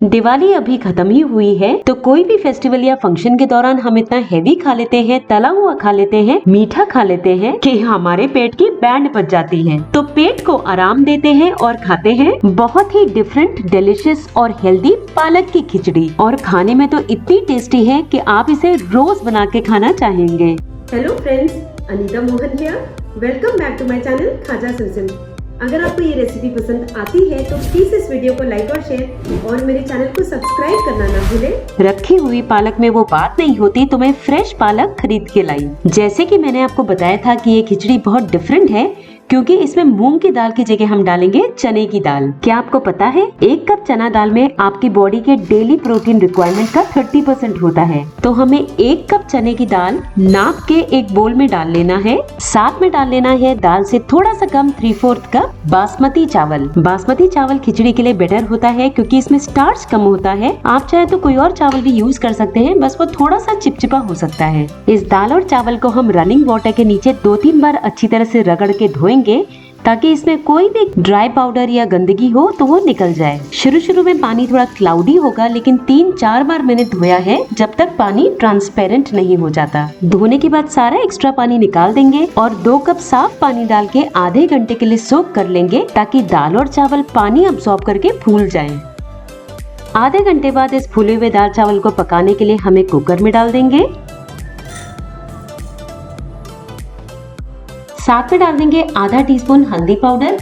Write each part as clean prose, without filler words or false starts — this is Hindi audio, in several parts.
दिवाली अभी खत्म ही हुई है, तो कोई भी फेस्टिवल या फंक्शन के दौरान हम इतना हेवी खा लेते हैं, तला हुआ खा लेते हैं, मीठा खा लेते हैं कि हमारे पेट की बैंड बज जाती है। तो पेट को आराम देते हैं और खाते हैं बहुत ही डिफरेंट, डिलीशियस और हेल्दी पालक की खिचड़ी। और खाने में तो इतनी टेस्टी है कि आप इसे रोज बना के खाना चाहेंगे। Hello friends, Anita Mohan here. Welcome back to my channel Khaja Simsim. अगर आपको ये रेसिपी पसंद आती है तो प्लीज इस वीडियो को लाइक और शेयर और मेरे चैनल को सब्सक्राइब करना ना भूलें। रखी हुई पालक में वो बात नहीं होती तो मैं फ्रेश पालक खरीद के लाई। जैसे कि मैंने आपको बताया था कि ये खिचड़ी बहुत डिफरेंट है क्योंकि इसमें मूंग की दाल की जगह हम डालेंगे चने की दाल। क्या आपको पता है 1 कप चना दाल में आपकी बॉडी के डेली प्रोटीन रिक्वायरमेंट का 30% होता है। तो हमें 1 कप चने की दाल नाप के एक बोल में डाल लेना है। साथ में डाल लेना है दाल से थोड़ा सा कम 3/4 कप बासमती चावल। बासमती चावल खिचड़ी के लिए बेटर होता है क्योंकि इसमें स्टार्च कम होता है। आप चाहे तो कोई और चावल भी यूज कर सकते हैं, बस वो थोड़ा सा चिपचिपा हो सकता है। इस दाल और चावल को हम रनिंग वाटर के नीचे 2-3 बार अच्छी तरह से रगड़ के धोएंगे ताकि इसमें कोई भी ड्राई पाउडर या गंदगी हो तो वो निकल जाए। शुरू में पानी थोड़ा क्लाउडी होगा, लेकिन 3-4 बार मैंने धोया है जब तक पानी ट्रांसपेरेंट नहीं हो जाता। धोने के बाद सारा एक्स्ट्रा पानी निकाल देंगे और 2 कप साफ पानी डाल के आधे घंटे के लिए सोक कर लेंगे ताकि दाल और चावल पानी अब्सॉर्ब करके फूल जाएं। आधे घंटे बाद इस फूले हुए दाल चावल को पकाने के लिए हमें कुकर में डाल देंगे। साथ में डाल देंगे आधा टीस्पून हल्दी पाउडर,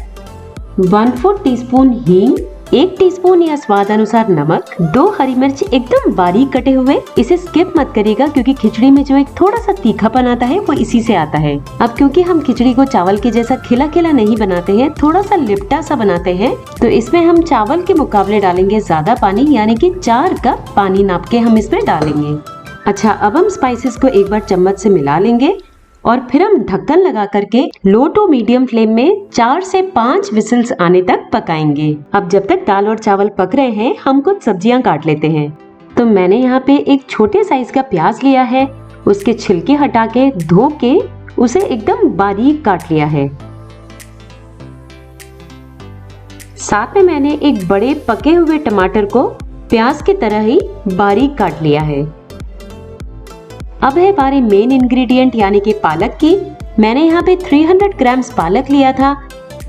1/4 टीस्पून हींग, 1 टीस्पून या स्वाद अनुसार नमक, 2 हरी मिर्च एकदम बारीक कटे हुए। इसे स्किप मत करिएगा क्योंकि खिचड़ी में जो एक थोड़ा सा तीखापन आता है वो इसी से आता है। अब क्योंकि हम खिचड़ी को चावल के जैसा खिला खिला नहीं बनाते हैं, थोड़ा सा लिपटा सा बनाते हैं, तो इसमें हम चावल के मुकाबले डालेंगे ज्यादा पानी, यानी कि 4 कप पानी नाप के हम इसमें डालेंगे। अच्छा, अब हम स्पाइसेस को एक बार चम्मच से मिला लेंगे और फिर हम ढक्कन लगा करके लो टू मीडियम फ्लेम में 4 से 5 विसिल्स आने तक पकाएंगे। अब जब तक दाल और चावल पक रहे हैं, हम कुछ सब्जियां काट लेते हैं। तो मैंने यहाँ पे एक छोटे साइज का प्याज लिया है, उसके छिलके हटा के धो के उसे एकदम बारीक काट लिया है। साथ में मैंने एक बड़े पके हुए टमाटर को प्याज की तरह ही बारीक काट लिया है। अब है हमारे मेन इंग्रेडिएंट यानी कि पालक की। मैंने यहाँ पे 300 ग्राम्स पालक लिया था,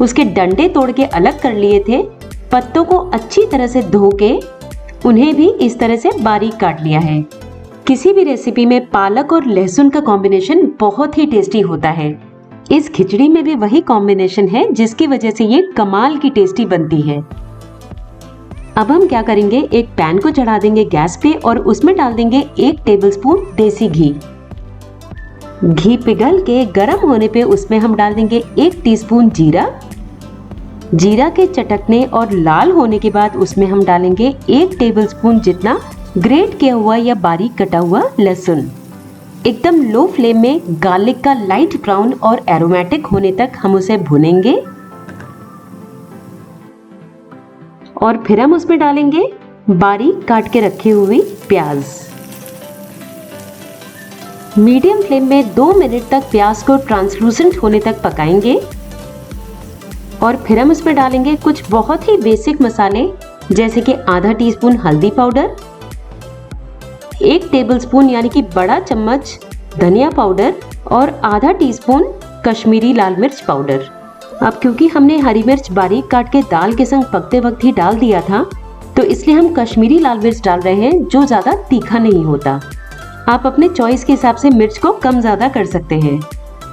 उसके डंडे तोड़ के अलग कर लिए थे। पत्तों को अच्छी तरह से धो के उन्हें भी इस तरह से बारीक काट लिया है। किसी भी रेसिपी में पालक और लहसुन का कॉम्बिनेशन बहुत ही टेस्टी होता है। इस खिचड़ी में भी वही कॉम्बिनेशन है जिसकी वजह से ये कमाल की टेस्टी बनती है। अब हम क्या करेंगे, एक पैन को चढ़ा देंगे गैस पे और उसमें डाल देंगे 1 टेबलस्पून देसी घी। घी पिघल के गर्म होने पे उसमें हम डाल देंगे 1 टीस्पून जीरा। जीरा के चटकने और लाल होने के बाद उसमें हम डालेंगे 1 टेबलस्पून जितना ग्रेट किया हुआ या बारीक कटा हुआ लहसुन। एकदम लो फ्लेम में गार्लिक का लाइट ब्राउन और एरोमेटिक होने तक हम उसे भुनेंगे और फिर हम उसमें डालेंगे बारीक काट के रखी हुई प्याज। मीडियम फ्लेम में 2 मिनट तक प्याज को ट्रांसलूसेंट होने तक पकाएंगे और फिर हम उसमें डालेंगे कुछ बहुत ही बेसिक मसाले, जैसे कि आधा टीस्पून हल्दी पाउडर, 1 टेबलस्पून यानी कि बड़ा चम्मच धनिया पाउडर और आधा टीस्पून कश्मीरी लाल मिर्च पाउडर। अब क्योंकि हमने हरी मिर्च बारीक काट के दाल के संग पकते वक्त ही डाल दिया था, तो इसलिए हम कश्मीरी लाल मिर्च डाल रहे हैं जो ज्यादा तीखा नहीं होता। आप अपने चॉइस के हिसाब से मिर्च को कम ज्यादा कर सकते हैं।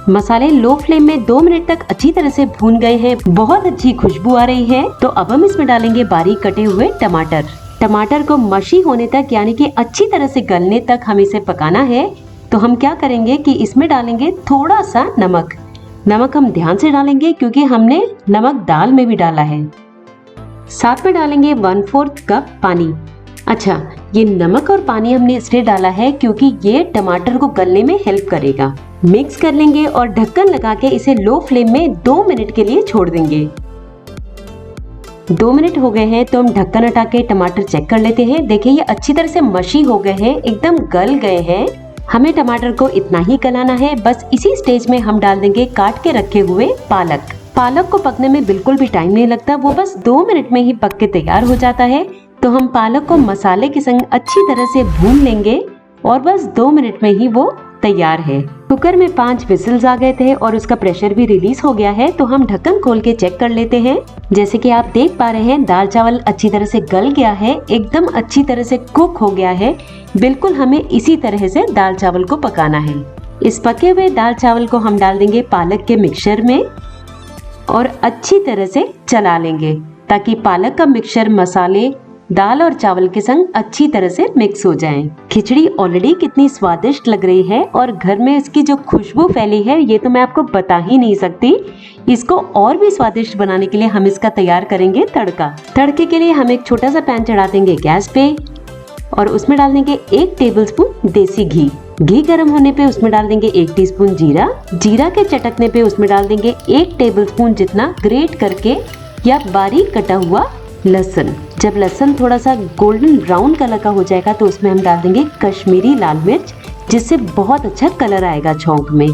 मसाले लो फ्लेम में 2 मिनट तक अच्छी तरह से भून गए हैं, बहुत अच्छी खुशबू आ रही है। तो अब हम इसमें डालेंगे बारीक कटे हुए टमाटर। टमाटर को मशी होने तक यानी कि अच्छी तरह से गलने तक हम इसे पकाना है। तो हम क्या करेंगे कि इसमें डालेंगे थोड़ा सा नमक। नमक हम ध्यान से डालेंगे क्योंकि हमने नमक दाल में भी डाला है। साथ में डालेंगे 1/4 कप पानी। अच्छा, ये नमक और पानी हमने इसलिए डाला है क्योंकि ये टमाटर को गलने में हेल्प करेगा। मिक्स कर लेंगे और ढक्कन लगा के इसे लो फ्लेम में 2 मिनट के लिए छोड़ देंगे। 2 मिनट हो गए हैं तो हम ढक्कन हटा के टमाटर चेक कर लेते हैं। देखिए ये अच्छी तरह से मशी हो गए हैं, एकदम गल गए हैं। हमें टमाटर को इतना ही गलाना है। बस इसी स्टेज में हम डाल देंगे काट के रखे हुए पालक। पालक को पकने में बिल्कुल भी टाइम नहीं लगता, वो बस 2 मिनट में ही पक के तैयार हो जाता है। तो हम पालक को मसाले के संग अच्छी तरह से भून लेंगे और बस 2 मिनट में ही वो तैयार है। कुकर में 5 विसल्स आ गए थे और उसका प्रेशर भी रिलीज हो गया है, तो हम ढक्कन खोल के चेक कर लेते हैं। जैसे कि आप देख पा रहे हैं, दाल चावल अच्छी तरह से गल गया है, एकदम अच्छी तरह से कुक हो गया है। बिल्कुल हमें इसी तरह से दाल चावल को पकाना है। इस पके हुए दाल चावल को हम डाल देंगे पालक के मिक्सचर में और अच्छी तरह से चला लेंगे ताकि पालक का मिक्सचर मसाले दाल और चावल के संग अच्छी तरह से मिक्स हो जाएं। खिचड़ी ऑलरेडी कितनी स्वादिष्ट लग रही है और घर में इसकी जो खुशबू फैली है ये तो मैं आपको बता ही नहीं सकती। इसको और भी स्वादिष्ट बनाने के लिए हम इसका तैयार करेंगे तड़का। तड़के के लिए हम एक छोटा सा पैन चढ़ा देंगे गैस पे और उसमें डाल देंगे 1 टेबलस्पून देसी घी। घी गर्म होने पे उसमें डाल देंगे 1 टीस्पून जीरा। जीरा के चटकने पे उसमें डाल देंगे 1 टेबलस्पून जितना ग्रेट करके या बारीक कटा हुआ लहसुन। जब लहसुन थोड़ा सा गोल्डन ब्राउन कलर का हो जाएगा तो उसमें हम डाल देंगे कश्मीरी लाल मिर्च, जिससे बहुत अच्छा कलर आएगा छौंक में।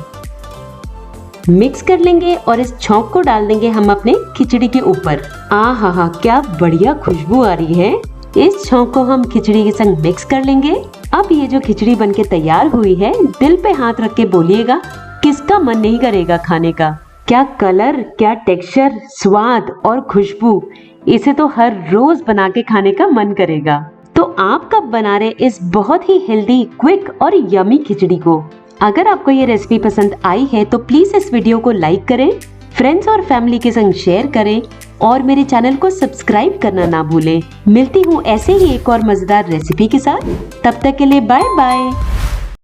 मिक्स कर लेंगे और इस छौंक को डाल देंगे हम अपने खिचड़ी के ऊपर। आहा, क्या बढ़िया खुशबू आ रही है। इस छौंक को हम खिचड़ी के संग मिक्स कर लेंगे। अब ये जो खिचड़ी बनके तैयार हुई है, दिल पे हाथ रख के बोलिएगा, किसका मन नहीं करेगा खाने का। क्या कलर, क्या टेक्सचर, स्वाद और खुशबू, इसे तो हर रोज बना के खाने का मन करेगा। तो आप कब बना रहे इस बहुत ही हेल्दी, क्विक और यमी खिचड़ी को। अगर आपको ये रेसिपी पसंद आई है तो प्लीज इस वीडियो को लाइक करें, फ्रेंड्स और फैमिली के संग शेयर करें और मेरे चैनल को सब्सक्राइब करना ना भूलें। मिलती हूँ ऐसे ही एक और मजेदार रेसिपी के साथ। तब तक के लिए बाय बाय।